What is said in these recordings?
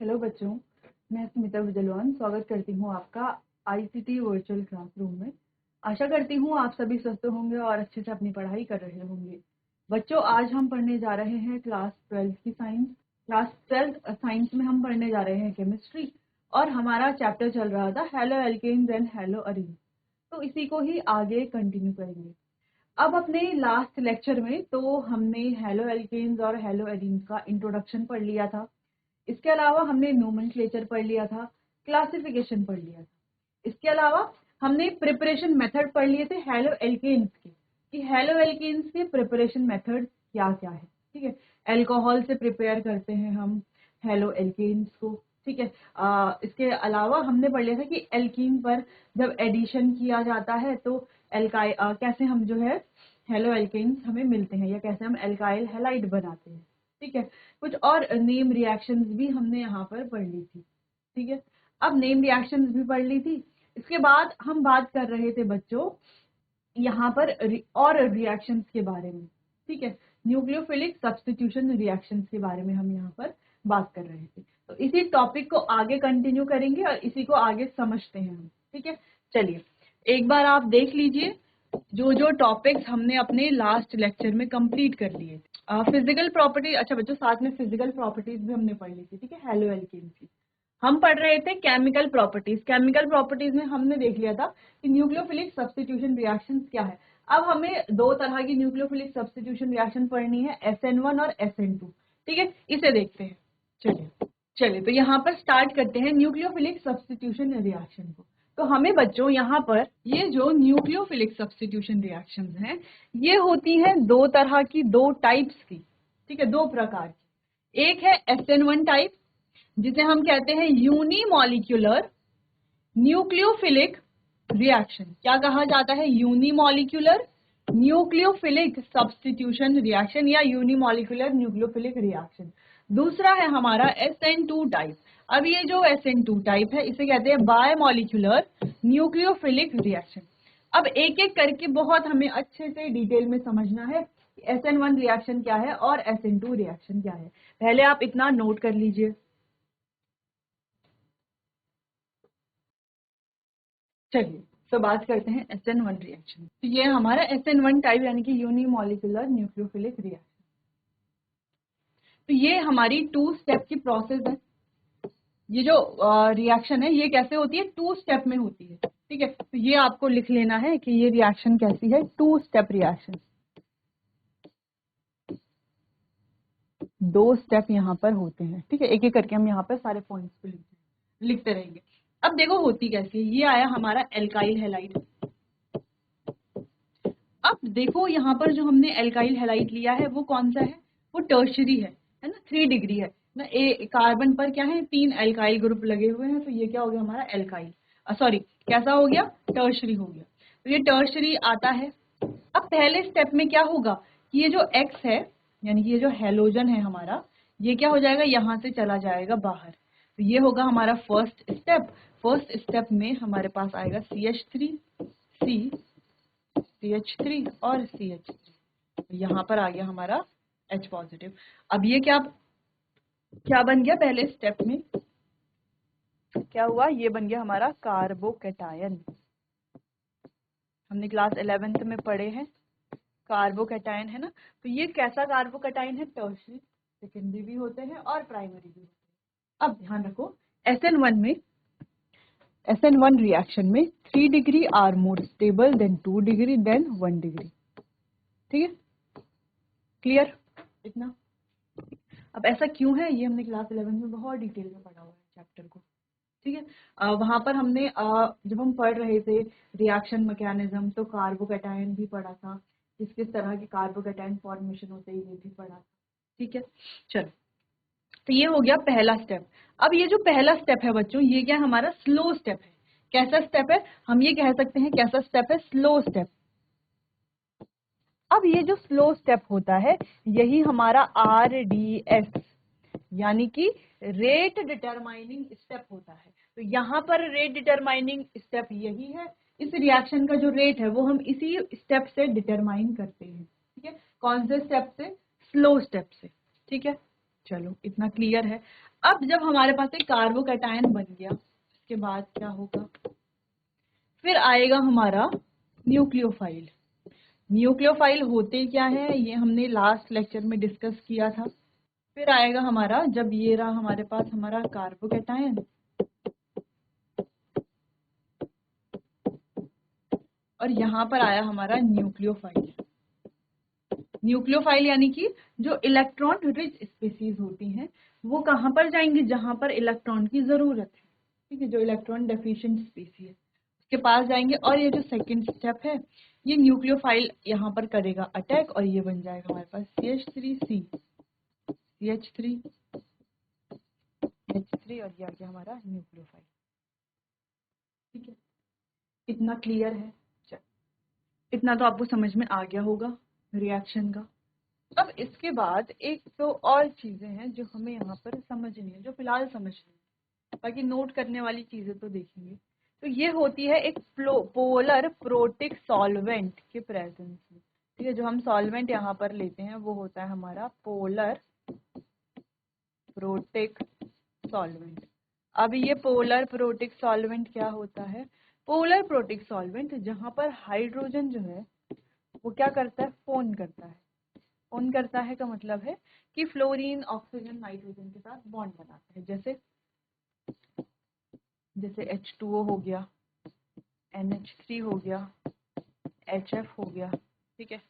Hello बच्चों, मैं स्मिता विजयलवान स्वागत करती हूँ आपका आईसीटी वर्चुअल क्लासरूम में। आशा करती हूँ आप सभी स्वस्थ होंगे और अच्छे से अपनी पढ़ाई कर रहे होंगे। बच्चों, आज हम पढ़ने जा रहे हैं क्लास 12 की साइंस। क्लास 12 साइंस में हम पढ़ने जा रहे हैं केमिस्ट्री और हमारा चैप्टर चल रहा था haloalkanes and haloarenes. तो इसी को ही आगे कंटिन्यू करेंगे। अब अपने लास्ट लेक्चर में तो हमने हेलो एल्केन्स और हेलो एरीन का इंट्रोडक्शन पढ़ लिया था। इसके अलावा हमने नोमेनक्लेचर पढ़ लिया था, क्लासिफिकेशन पढ़ लिया था। इसके अलावा हमने प्रिपरेशन मेथड पढ़ लिए थे हेलो एल्केन्स के, कि हेलो एल्केन्स के प्रिपरेशन मेथड क्या क्या है। ठीक है, अल्कोहल से प्रिपेयर करते हैं हम हेलो एल्केन्स को। ठीक है, इसके अलावा हमने पढ़ लिया था कि एल्कीन पर जब एडिशन किया जाता है तो कैसे हम जो है हेलो एल्केन्स हमें मिलते हैं या कैसे हम एल्काइल हैलाइड बनाते हैं। ठीक है, कुछ और नेम रिएक्शंस भी हमने यहाँ पर पढ़ ली थी। ठीक है, अब नेम रिएक्शंस भी पढ़ ली थी। इसके बाद हम बात कर रहे थे बच्चों यहाँ पर और रिएक्शंस के बारे में। ठीक है, न्यूक्लियोफिलिक सब्स्टिट्यूशन रिएक्शंस के बारे में हम यहाँ पर बात कर रहे थे। तो इसी टॉपिक को आगे कंटिन्यू करेंगे और इसी को आगे समझते हैं हम। ठीक है, चलिए एक बार आप देख लीजिए जो जो टॉपिक्स हमने अपने लास्ट लेक्चर में कंप्लीट कर लिए। फिजिकल प्रॉपर्टी, अच्छा बच्चों साथ में फिजिकल प्रॉपर्टीज भी हमने पढ़ ली थी। ठीक है, हेलो एल्केन की हम पढ़ रहे थे केमिकल प्रॉपर्टीज। केमिकल प्रॉपर्टीज में हमने देख लिया था कि न्यूक्लियोफिलिक सब्स्टिट्यूशन रिएक्शंस क्या है। अब हमें दो तरह की न्यूक्लियोफिलिक सब्स्टिट्यूशन रिएक्शन पढ़नी है, SN1 और SN2। ठीक है, इसे देखते हैं। चलिए तो यहाँ पर स्टार्ट करते हैं न्यूक्लियोफिलिक सब्स्टिट्यूशन रिएक्शन को। तो हमें बच्चों यहाँ पर ये जो न्यूक्लियोफिलिक सब्स्टिट्यूशन रिएक्शंस हैं ये होती हैं दो तरह की, दो टाइप्स की। ठीक है, दो प्रकार की। एक है SN1 टाइप जिसे हम कहते हैं यूनिमॉलिक्यूलर न्यूक्लियोफिलिक रिएक्शन। क्या कहा जाता है? यूनिमॉलिक्यूलर न्यूक्लियोफिलिक सब्स्टिट्यूशन रिएक्शन या यूनिमॉलिक्यूलर न्यूक्लियोफिलिक रिएक्शन। दूसरा है हमारा SN2 टाइप। अब ये जो SN2 टाइप है इसे कहते हैं बायमॉलिक्यूलर न्यूक्लियोफिलिक रिएक्शन। अब एक एक करके बहुत हमें अच्छे से डिटेल में समझना है SN1 रिएक्शन क्या है और SN2 रिएक्शन क्या है। पहले आप इतना नोट कर लीजिए। चलिए तो बात करते हैं SN1 रिएक्शन। तो ये हमारा SN1 टाइप यानी कि यूनिमॉलिक्यूलर न्यूक्लियोफिलिक रिएक्शन। तो ये हमारी 2 स्टेप की प्रोसेस है। ये जो रिएक्शन है ये कैसे होती है? 2 स्टेप में होती है। ठीक है, तो ये आपको लिख लेना है कि ये रिएक्शन कैसी है, 2 स्टेप रिएक्शन। 2 स्टेप यहाँ पर होते हैं। ठीक है, एक एक करके हम यहाँ पर सारे पॉइंट्स को लिखते रहेंगे। अब देखो होती कैसी है। ये आया हमारा एल्काइल हैलाइड। अब देखो यहाँ पर जो हमने एल्काइल हैलाइड लिया है वो कौन सा है? वो टर्शरी है ना, 3 डिग्री है ना। कार्बन पर क्या है? 3 एल्काइल ग्रुप लगे हुए हैं, तो ये क्या हो गया हमारा एल्काइल, सॉरी कैसा हो गया? टर्शरी हो गया। तो ये टर्शरी आता है। अब पहले स्टेप में क्या होगा कि ये जो X है यानी कि ये जो हेलोजन है हमारा, ये क्या हो जाएगा? यहाँ से चला जाएगा बाहर। तो ये होगा हमारा फर्स्ट स्टेप। फर्स्ट स्टेप में हमारे पास आएगा CH3 C CH3 और CH3। यहाँ पर आ गया हमारा H पॉजिटिव। अब ये क्या बन गया? पहले स्टेप में क्या हुआ? ये बन गया हमारा कार्बोकैटायन। हमने क्लास 11th में पढ़े हैं कार्बोकैटायन, है ना। तो ये कैसा कार्बोकैटायन है? टर्शरी, सेकेंडरी भी होते हैं और प्राइमरी भी होते हैं। अब ध्यान रखो SN1 रिएक्शन में 3 degree are more stable than 2 degree than 1 degree. ठीक है, क्लियर इतना? अब ऐसा क्यों है ये हमने क्लास 11 में बहुत डिटेल में पढ़ा हुआ है चैप्टर को। ठीक है, वहां पर हमने जब हम पढ़ रहे थे रिएक्शन मैकेनिज्म तो कार्बोकैटायन भी पढ़ा था, किस किस तरह के कार्बोकैटायन फॉर्मेशन होते हैं ये भी पढ़ा था। ठीक है, चलो तो ये हो गया पहला स्टेप। अब ये जो पहला स्टेप है बच्चों ये क्या हमारा स्लो स्टेप है। कैसा स्टेप है? हम ये कह सकते हैं कैसा स्टेप है? Slow step. अब ये जो स्लो स्टेप होता है यही हमारा RDS यानी कि रेट डिटरमाइनिंग स्टेप होता है। तो यहाँ पर रेट डिटरमाइनिंग स्टेप यही है। इस रिएक्शन का जो रेट है वो हम इसी स्टेप से डिटरमाइन करते हैं। ठीक है, कौन से स्टेप से? स्लो स्टेप से। ठीक है, चलो इतना क्लियर है। अब जब हमारे पास एक कार्बोकैटायन बन गया, उसके बाद क्या होगा, फिर आएगा हमारा न्यूक्लियोफाइल। न्यूक्लियोफाइल होते क्या है ये हमने लास्ट लेक्चर में डिस्कस किया था। फिर आएगा हमारा, जब ये रहा हमारे पास हमारा कार्बोकैटायन, और यहाँ पर आया हमारा न्यूक्लियोफाइल। न्यूक्लियोफाइल यानी कि जो इलेक्ट्रॉन रिच स्पीसीज होती हैं वो कहाँ पर जाएंगी, जहां पर इलेक्ट्रॉन की जरूरत है, ठीक है, जो इलेक्ट्रॉन डेफिशिएंट स्पीसीज है उसके पास जाएंगे। और ये जो सेकंड स्टेप है, ये न्यूक्लियोफाइल यहाँ पर करेगा अटैक, और ये बन जाएगा हमारे पास CH3C, CH3, H3, और ये आ गया हमारा न्यूक्लियोफाइल। ठीक है, इतना क्लियर है। चल, इतना तो आपको समझ में आ गया होगा रिएक्शन का। अब इसके बाद एक तो और चीजें हैं जो हमें यहाँ पर समझनी है, जो फिलहाल समझनी है, बाकी नोट करने वाली चीजें तो देखेंगे। तो ये होती है एक पोलर प्रोटिक सॉल्वेंट के प्रेजेंस में। ठीक है, जो हम सॉल्वेंट यहाँ पर लेते हैं वो होता है हमारा पोलर प्रोटिक सॉल्वेंट। अब ये पोलर प्रोटिक सॉल्वेंट क्या होता है, पोलर प्रोटिक सॉल्वेंट जहां पर हाइड्रोजन जो है वो क्या करता है, फोन करता है। फोन करता है का मतलब है कि फ्लोरीन ऑक्सीजन नाइट्रोजन के साथ बॉन्ड बनाता है। जैसे H2O हो गया, NH3 हो गया, HF हो गया, ठीक है,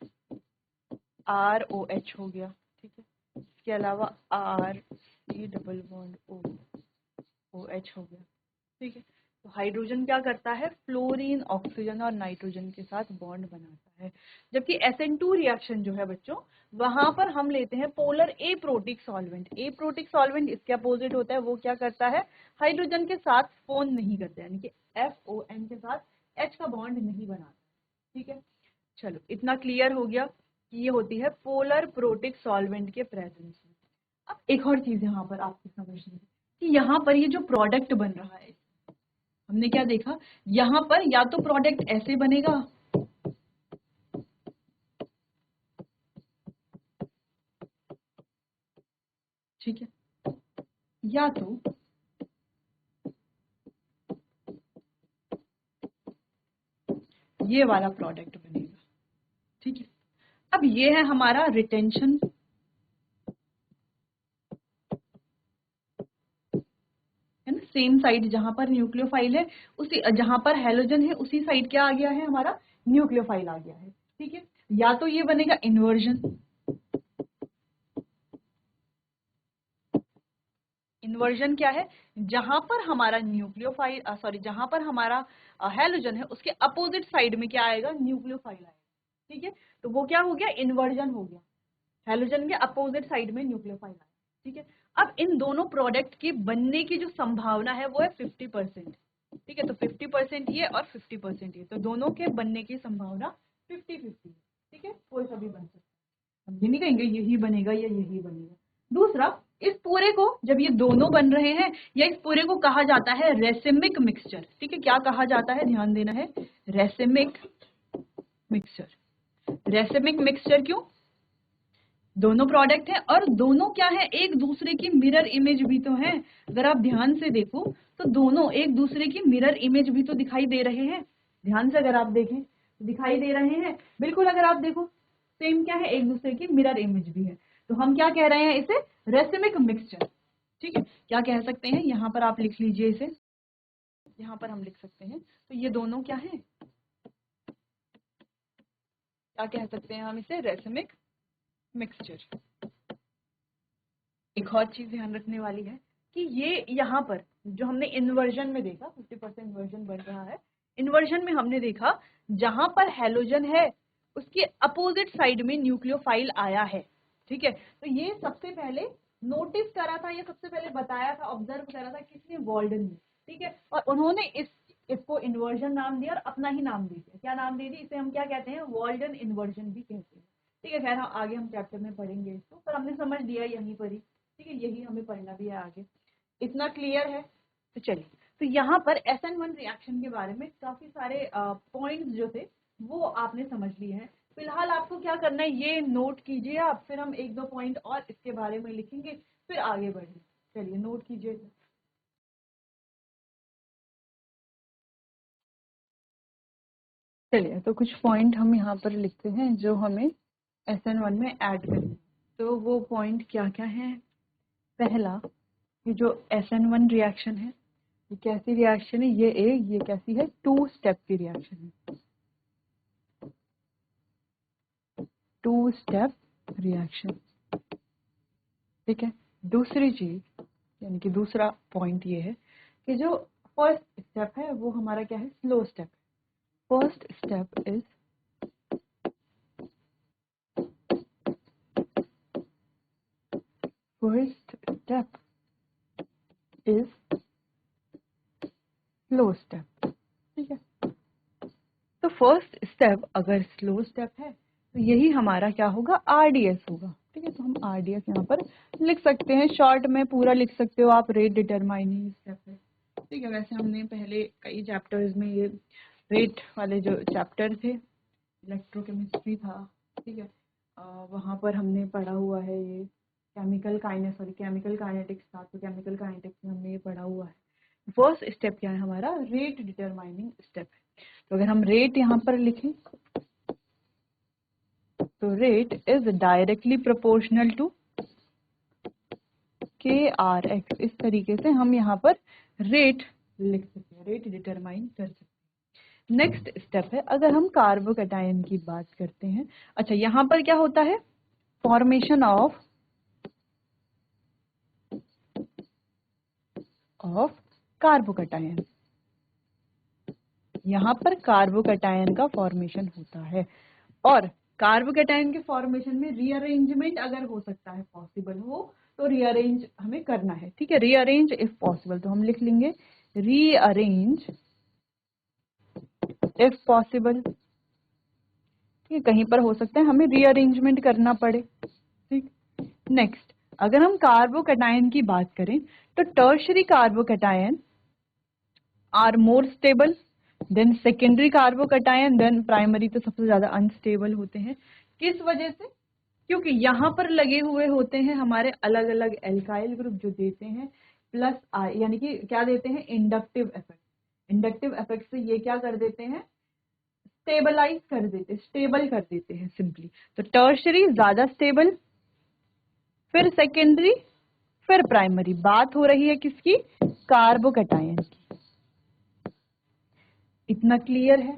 ROH हो गया, ठीक है, इसके अलावा RC डबल बॉन्ड OH हो गया, ठीक है। तो हाइड्रोजन क्या करता है, फ्लोरीन ऑक्सीजन और नाइट्रोजन के साथ बॉन्ड बनाता है। जबकि SN2 रिएक्शन जो है बच्चों, वहां पर हम लेते हैं पोलर ए प्रोटिक सॉल्वेंट। ए प्रोटिक सॉल्वेंट इसके अपोजिट होता है, वो क्या करता है, हाइड्रोजन के साथ फोन नहीं करता, यानी कि FON के साथ H का बॉन्ड नहीं बनाता। ठीक है, चलो इतना क्लियर हो गया कि ये होती है पोलर प्रोटिक सॉल्वेंट के प्रेजेंस में। अब एक और चीज यहाँ पर आपको समझनी है कि यहाँ पर ये जो प्रोडक्ट बन रहा है, हमने क्या देखा, यहाँ पर या तो प्रोडक्ट ऐसे बनेगा, ठीक है, या तो ये वाला प्रोडक्ट बनेगा। ठीक है, अब ये है हमारा रिटेंशन, है ना, सेम साइड जहां पर न्यूक्लियोफाइल है, उसी जहां पर हेलोजन है उसी साइड क्या आ गया है, हमारा न्यूक्लियोफाइल आ गया है। ठीक है, या तो ये बनेगा इन्वर्जन। इन्वर्जन क्या है, जहां पर हमारा न्यूक्लियोफाइल सॉरी जहां पर हमारा हेलोजन है उसके अपोजिट साइड में क्या आएगा, न्यूक्लियोफाइल आएगा। ठीक है, तो वो क्या हो गया, इन्वर्जन हो गया, हेलोजन के अपोजिट साइड में न्यूक्लियोफाइल आएगा। ठीक है, अब इन दोनों प्रोडक्ट के बनने की जो संभावना है वो है 50%। ठीक है, तो 50% ये और 50% ये, तो दोनों के बनने की संभावना 50-50 है। ठीक है, कोई सा भी बन सकता है, हम ये नहीं कहेंगे यही बनेगा या यही बनेगा। दूसरा, इस पूरे को जब ये दोनों बन रहे हैं, या इस पूरे को कहा जाता है रेसिमिक मिक्सचर। ठीक है, क्या कहा जाता है, ध्यान देना है, रेसिमिक मिक्सचर। रेसिमिक मिक्सचर क्यों, दोनों प्रोडक्ट है और दोनों क्या है, एक दूसरे की मिरर इमेज भी तो है। अगर आप ध्यान से देखो तो दोनों एक दूसरे की मिरर इमेज भी तो दिखाई दे रहे हैं। ध्यान से अगर आप देखें तो दिखाई दे रहे हैं, बिल्कुल। अगर आप देखो सेम क्या है, एक दूसरे की मिरर इमेज भी है। तो हम क्या कह रहे हैं, इसे रेसिमिक मिक्सचर। ठीक है, क्या कह सकते हैं, यहाँ पर आप लिख लीजिए इसे, यहाँ पर हम लिख सकते हैं, तो ये दोनों क्या है, क्या कह सकते हैं हम इसे, रेसिमिक मिक्सचर। एक और चीज ध्यान रखने वाली है कि ये यहाँ पर जो हमने इन्वर्जन में देखा, 50% इन्वर्जन बन रहा है, इन्वर्जन में हमने देखा जहां पर हेलोजन है उसके अपोजिट साइड में न्यूक्लियोफाइल आया है। ठीक है, तो ये सबसे पहले नोटिस करा था, ये सबसे पहले बताया था, ऑब्जर्व करा था किसने, वॉल्डन ने। ठीक है, और उन्होंने इसको इन्वर्जन नाम दिया और अपना ही नाम दे दिया। क्या नाम दे दी, इसे हम क्या कहते हैं, वॉल्डन इन्वर्जन भी कहते हैं। ठीक है, खैर आगे हम चैप्टर में पढ़ेंगे इसको, पर हमने समझ लिया यहीं पर ही। ठीक है, यही हमें पढ़ना भी है आगे। इतना क्लियर है, तो चलिए, तो यहाँ पर SN1 रिएक्शन के बारे में काफी सारे पॉइंट्स जो थे वो आपने समझ लिए हैं। फिलहाल आपको क्या करना है ये नोट कीजिए आप, फिर हम एक दो पॉइंट और इसके बारे में लिखेंगे, फिर आगे बढ़ेंगे। चलिए नोट कीजिए। चलिए तो कुछ पॉइंट हम यहाँ पर लिखते हैं जो हमें SN1 में ऐड करना है। तो वो पॉइंट क्या क्या है? पहला, ये जो SN1 रिएक्शन है ये कैसी रिएक्शन है? ये कैसी है? 2 स्टेप की रिएक्शन है, 2 स्टेप रिएक्शन। ठीक है। दूसरी चीज यानी कि दूसरा पॉइंट ये है कि जो फर्स्ट स्टेप है वो हमारा क्या है? Slow step. First step is slow step. ठीक है। तो फर्स्ट स्टेप अगर स्लो स्टेप है तो यही हमारा क्या होगा? RDS होगा। ठीक है। तो हम RDS यहाँ पर लिख सकते हैं, शॉर्ट में पूरा लिख सकते हो आप, रेट डिटरमाइनिंग स्टेप है। ठीक है। वैसे हमने पहले कई चैप्टर्स में ये रेट वाले जो चैप्टर थे, इलेक्ट्रोकेमिस्ट्री था, ठीक है, वहाँ पर हमने पढ़ा हुआ है ये केमिकल काइनेटिक्स था, तो केमिकल काइनेटिक्स में हमने ये पढ़ा हुआ है। फर्स्ट स्टेप क्या है हमारा? रेट डिटरमाइनिंग स्टेप है। तो अगर हम रेट यहाँ पर लिखें तो rate is directly proportional to KRX। इस तरीके से हम यहाँ पर रेट लिख सकते हैं, रेट डिटरमाइन कर सकते हैं। नेक्स्ट स्टेप है अगर हम कार्बोकैटायन की बात करते हैं। अच्छा, यहाँ पर क्या होता है? Formation of carbocation. यहाँ पर कार्बोकैटायन का फॉर्मेशन होता है, और कार्बोकैटायन के फॉर्मेशन में रीअरेंजमेंट अगर हो सकता है, पॉसिबल हो तो रीअरेंज हमें करना है। ठीक है। रीअरेंज इफ पॉसिबल, तो हम लिख लेंगे रीअरेंज इफ पॉसिबल। ठीक है। कहीं पर हो सकता है हमें रीअरेंजमेंट करना पड़े। ठीक। नेक्स्ट, अगर हम कार्बोकैटायन की बात करें तो tertiary carbocation are more stable than secondary carbocation than primary. तो सबसे ज्यादा अनस्टेबल होते हैं। किस वजह से? क्योंकि यहाँ पर लगे हुए होते हैं हमारे अलग अलग एल्काइल ग्रुप जो देते हैं प्लस आई, यानी कि क्या देते हैं? Inductive effect. इंडक्टिव इफेक्ट से ये क्या कर देते हैं? स्टेबलाइज कर देते, स्टेबल कर देते हैं सिंपली। तो टर्शरी ज्यादा स्टेबल, फिर सेकेंडरी, फिर प्राइमरी। बात हो रही है किसकी? कार्बोकैटायन की। इतना क्लियर है?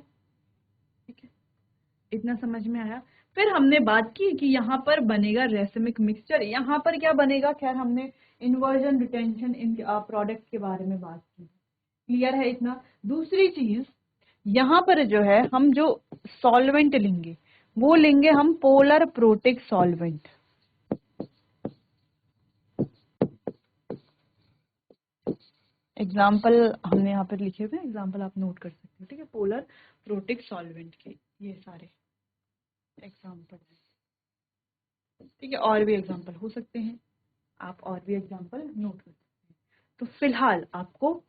ठीक है। इतना समझ में आया? फिर हमने बात की कि यहाँ पर बनेगा रेसिमिक मिक्सचर। यहाँ पर क्या बनेगा? खैर हमने इन्वर्जन रिटेंशन इन प्रोडक्ट के बारे में बात की। क्लियर है इतना? दूसरी चीज, यहाँ पर जो है हम जो सॉल्वेंट लेंगे वो लेंगे हम पोलर प्रोटिक सॉल्वेंट। एग्जाम्पल हमने यहाँ पर लिखे हुए हैं, एग्जाम्पल आप नोट कर सकते हो। ठीक है। पोलर प्रोटिक सॉल्वेंट के ये सारे एग्जाम्पल है। ठीक है। और भी एग्जाम्पल हो सकते हैं, आप और भी एग्जाम्पल नोट कर सकते हैं। तो फिलहाल आपको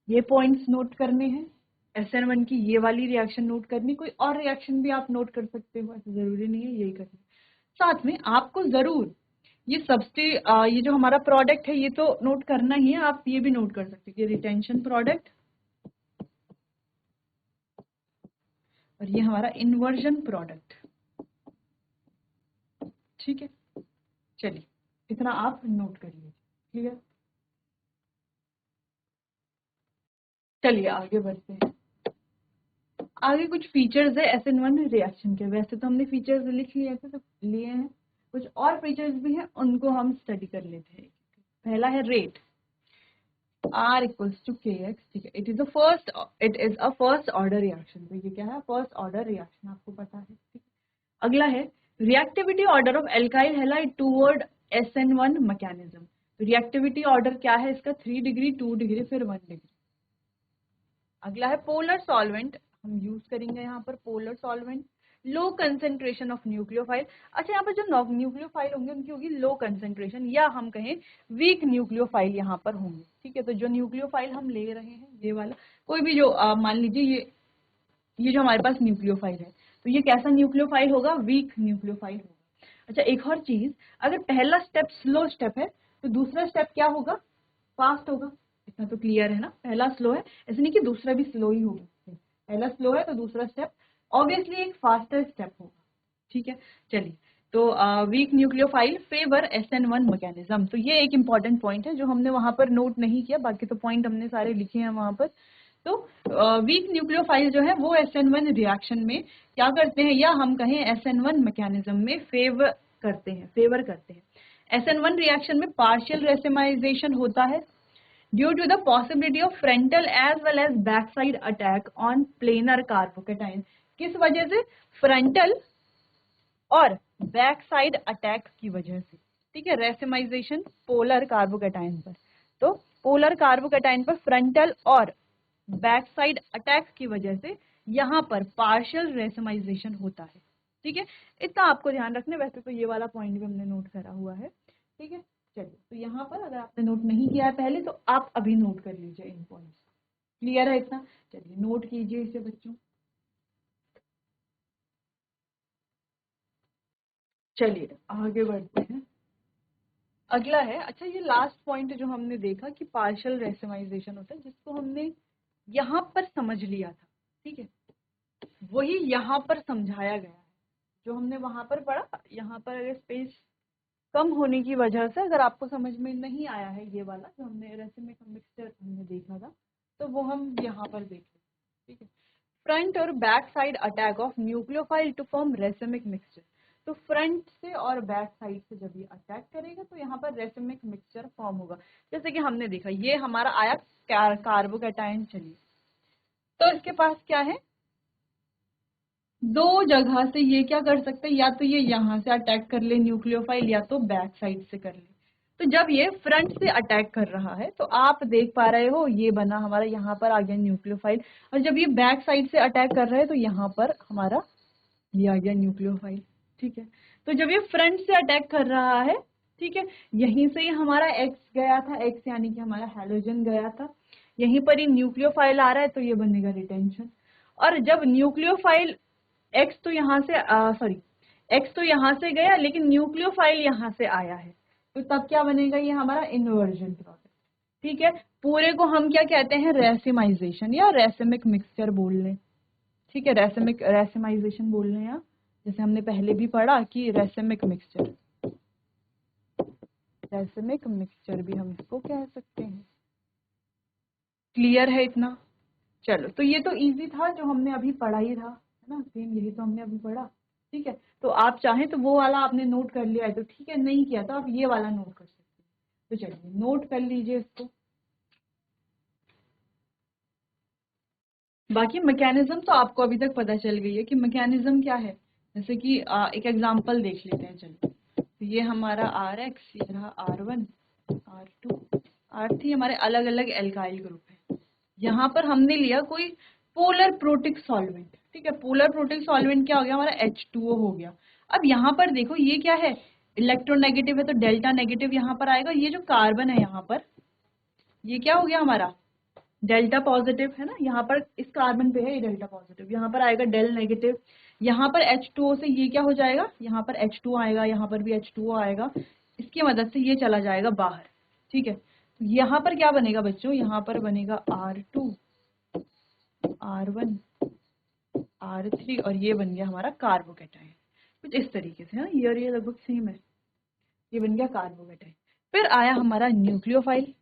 ये पॉइंट्स नोट करने हैं, SN1 की ये वाली रिएक्शन नोट करनी, कोई और रिएक्शन भी आप नोट कर सकते हो, ऐसा जरूरी नहीं है यही करना। साथ में आपको जरूर ये ये जो हमारा प्रोडक्ट है ये तो नोट करना ही है, आप ये भी नोट कर सकते हैं कि रिटेंशन प्रोडक्ट और ये हमारा इन्वर्जन प्रोडक्ट। ठीक है। चलिए इतना आप नोट करिए। क्लियर? चलिए आगे बढ़ते हैं। आगे कुछ फीचर्स है SN1 रिएक्शन के। वैसे तो हमने फीचर्स लिख लिए थे, तो लिए हैं, कुछ और फीचर्स भी हैं, उनको हम स्टडी कर लेते हैं। पहला है rate, R equals to KX। ठीक है। It is a first order reaction. तो ये क्या है? फर्स्ट ऑर्डर रिएक्शन, आपको पता है। ठीक है। अगला है reactivity order of alkyl halide toward SN1 mechanism. Reactivity order क्या है इसका? 3 डिग्री, 2 डिग्री, फिर 1 डिग्री। अगला है पोलर सॉल्वेंट, हम यूज करेंगे यहाँ पर polar solvent. Low concentration of nucleophile. अच्छा, यहाँ पर जो न्यूक्लियोफाइल होंगे उनकी होगी लो कंसेंट्रेशन, या हम कहें वीक न्यूक्लियोफाइल यहाँ पर होंगे। ठीक है। तो जो न्यूक्लियोफाइल हम ले रहे हैं ये वाला, कोई भी जो मान लीजिए ये जो हमारे पास न्यूक्लियोफाइल है, तो ये कैसा न्यूक्लियोफाइल होगा? वीक न्यूक्लियोफाइल होगा। अच्छा, एक और चीज, अगर पहला स्टेप स्लो स्टेप है तो दूसरा स्टेप क्या होगा? फास्ट होगा। इतना तो क्लियर है ना? पहला स्लो है, ऐसे नहीं कि दूसरा भी स्लो ही होगा। पहला स्लो है तो दूसरा स्टेप ऑब्वियसली एक फास्टर स्टेप होगा। ठीक है, चलिए। तो weak nucleophile favour SN1 mechanism, तो ये एक इंपॉर्टेंट पॉइंट है जो हमने वहां पर नोट नहीं किया, बाकी तो पॉइंट हमने सारे लिखे हैं वहां पर। तो वीक न्यूक्लियोफाइल जो है वो SN1 रिएक्शन में क्या करते हैं, या हम कहें SN1 मैकेनिज्म में फेवर करते हैं। SN1 रिएक्शन में पार्शियल रेसिमाइजेशन होता है due to the possibility of frontal as well as back side attack on planar carbocation. किस वजह से? फ्रंटल और बैक साइड अटैक की वजह से। ठीक है, रेसिमाइजेशन पोलर कार्बोकेटाइन पर, तो पोलर कार्बोकेटाइन पर फ्रंटल और बैक साइड अटैक की वजह से यहाँ पर पार्शियल रेसिमाइजेशन होता है। ठीक है, इतना आपको ध्यान रखना। वैसे तो ये वाला पॉइंट भी हमने नोट करा हुआ है। ठीक है, चलिए, तो यहाँ पर अगर आपने नोट नहीं किया है पहले तो आप अभी नोट कर लीजिए इन पॉइंट्स। क्लियर है इतना? चलिए नोट कीजिए इसे बच्चों। चलिए आगे बढ़ते हैं। अगला है, अच्छा ये लास्ट पॉइंट जो हमने देखा कि पार्शियल रेसिमाइजेशन होता है, जिसको हमने यहाँ पर समझ लिया था। ठीक है, वही यहाँ पर समझाया गया है जो हमने वहां पर पढ़ा। यहाँ पर अगर स्पेस कम होने की वजह से अगर आपको समझ में नहीं आया है ये वाला जो हमने रेसिमिक मिक्सचर हमने देखा था, तो वो हम यहाँ पर देख लें। ठीक है, फ्रंट और back side attack of nucleophile to form racemic mixture. तो फ्रंट से और बैक साइड से जब ये अटैक करेगा तो यहाँ पर रेसिमिक मिक्सचर फॉर्म होगा। जैसे कि हमने देखा ये हमारा आया कार्बोकेटाइन। चलिए, तो इसके पास क्या है? दो जगह से ये क्या कर सकते हैं, या तो ये यहाँ से अटैक कर ले न्यूक्लियोफाइल, या तो बैक साइड से कर ले। तो जब ये फ्रंट से अटैक कर रहा है तो आप देख पा रहे हो ये बना हमारा, यहाँ पर आ गया न्यूक्लियोफाइल। और जब ये बैक साइड से अटैक कर रहा है तो यहाँ पर हमारा ये आ गया न्यूक्लियोफाइल। ठीक है, तो जब ये फ्रंट से अटैक कर रहा है, ठीक है, यहीं से ही हमारा एक्स गया था, एक्स यानी कि हमारा हैलोजन गया था, यहीं पर ही न्यूक्लियोफाइल आ रहा है तो ये बनेगा रिटेंशन। और जब न्यूक्लियोफाइल एक्स तो यहाँ से सॉरी एक्स तो यहाँ से गया लेकिन न्यूक्लियोफाइल यहाँ से आया है, तो तब क्या बनेगा? ये हमारा इन्वर्जन प्रोसेस। ठीक है, पूरे को हम क्या कहते हैं? रेसिमाइजेशन या रेसिमिक मिक्सचर बोल लें। ठीक है, रेसिमाइजेशन बोल रहे हैं, जैसे हमने पहले भी पढ़ा कि रेसिमिक मिक्सचर भी हम इसको कह सकते हैं। क्लियर है इतना? चलो, तो ये तो इजी था जो हमने अभी पढ़ा ही था, है ना? सेम यही तो हमने अभी पढ़ा। ठीक है, तो आप चाहें तो वो वाला आपने नोट कर लिया है तो ठीक है, नहीं किया तो आप ये वाला नोट कर सकते हैं। तो चलिए नोट कर लीजिए इसको। बाकी मैकेनिज्म तो आपको अभी तक पता चल गई है कि मैकेनिज्म क्या है। जैसे कि एक एग्जांपल देख लेते हैं। चलिए, तो ये हमारा RX, ये रहा R1, R2, R3 हमारे अलग अलग एल्काइल ग्रुप है। यहाँ पर हमने लिया कोई पोलर प्रोटिक सॉल्वेंट। ठीक है, पोलर प्रोटिक सॉल्वेंट क्या हो गया? हमारा H2O हो गया। अब यहाँ पर देखो ये क्या है? इलेक्ट्रोनेगेटिव है तो डेल्टा नेगेटिव यहाँ पर आएगा। ये जो कार्बन है यहाँ पर, ये क्या हो गया हमारा? डेल्टा पॉजिटिव, है ना? यहाँ पर इस कार्बन पे है ये डेल्टा पॉजिटिव, यहाँ पर आएगा डेल नेगेटिव। यहाँ पर H2O से ये क्या हो जाएगा? यहाँ पर H2 आएगा, यहाँ पर भी H2O आएगा। इसकी मदद से ये चला जाएगा बाहर। ठीक है, यहाँ पर क्या बनेगा बच्चों? यहाँ पर बनेगा R2, R1, R3 और ये बन गया हमारा कार्बोकेटाइन। कुछ इस तरीके से, है ना? ये और ये लगभग सेम है। ये बन गया कार्बोकेटाइन। फिर आया हमारा न्यूक्लियोफाइल।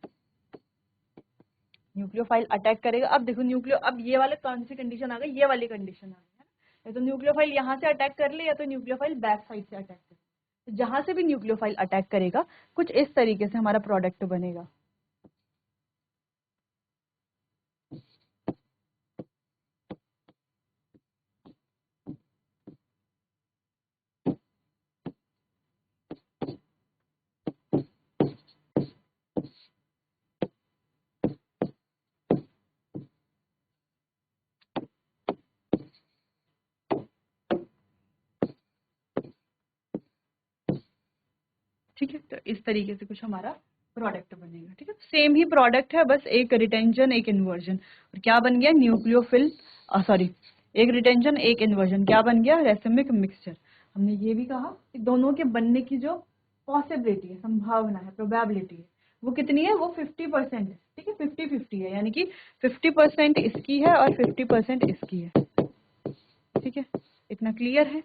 न्यूक्लियोफाइल अटैक करेगा। अब देखो अब ये वाले कौन सी कंडीशन आ गई? ये वाली कंडीशन आ गई है ना? या तो न्यूक्लियोफाइल यहाँ से अटैक कर ले, या तो न्यूक्लियोफाइल बैक साइड से अटैक करे। तो जहां से भी न्यूक्लियोफाइल अटैक करेगा कुछ इस तरीके से हमारा प्रोडक्ट बनेगा। ठीक है, तो इस तरीके से कुछ हमारा प्रोडक्ट बनेगा। ठीक है, सेम ही प्रोडक्ट है, बस एक रिटेंशन एक इन्वर्जन। और क्या बन गया? न्यूक्लियोफिल, सॉरी एक रिटेंशन एक इन्वर्जन, क्या बन गया? Racemic mixture. हमने ये भी कहा कि दोनों के बनने की जो पॉसिबिलिटी है, संभावना है, प्रोबेबिलिटी है, वो कितनी है? वो 50% है। ठीक है, 50-50 है, यानी कि 50% इसकी है और 50% इसकी है। ठीक है, इतना क्लियर है?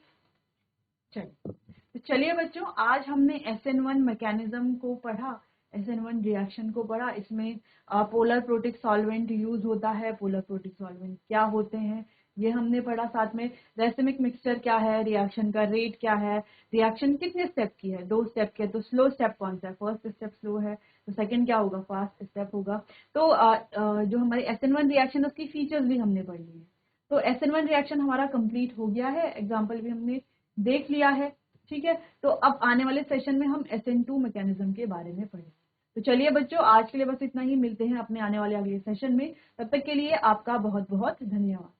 चलिए, तो चलिए बच्चों, आज हमने SN1 मैकेनिज्म को पढ़ा, SN1 रिएक्शन को पढ़ा। इसमें पोलर प्रोटिक सॉल्वेंट यूज होता है। पोलर प्रोटिक सॉल्वेंट क्या होते हैं ये हमने पढ़ा। साथ में रेसिमिक मिक्सचर क्या है, रिएक्शन का रेट क्या है, रिएक्शन कितने स्टेप की है? 2 स्टेप की है। तो स्लो स्टेप कौन सा है? फर्स्ट स्टेप स्लो है, तो सेकंड क्या होगा? फास्ट स्टेप होगा। तो जो हमारी SN1 रिएक्शन उसकी फीचर्स भी हमने पढ़ ली है। तो SN1 रिएक्शन हमारा कंप्लीट हो गया है, एग्जाम्पल भी हमने देख लिया है। ठीक है, तो अब आने वाले सेशन में हम SN2 मैकेनिज्म के बारे में पढ़ेंगे। तो चलिए बच्चों, आज के लिए बस इतना ही। मिलते हैं अपने आने वाले अगले सेशन में। तब तक के लिए आपका बहुत बहुत धन्यवाद।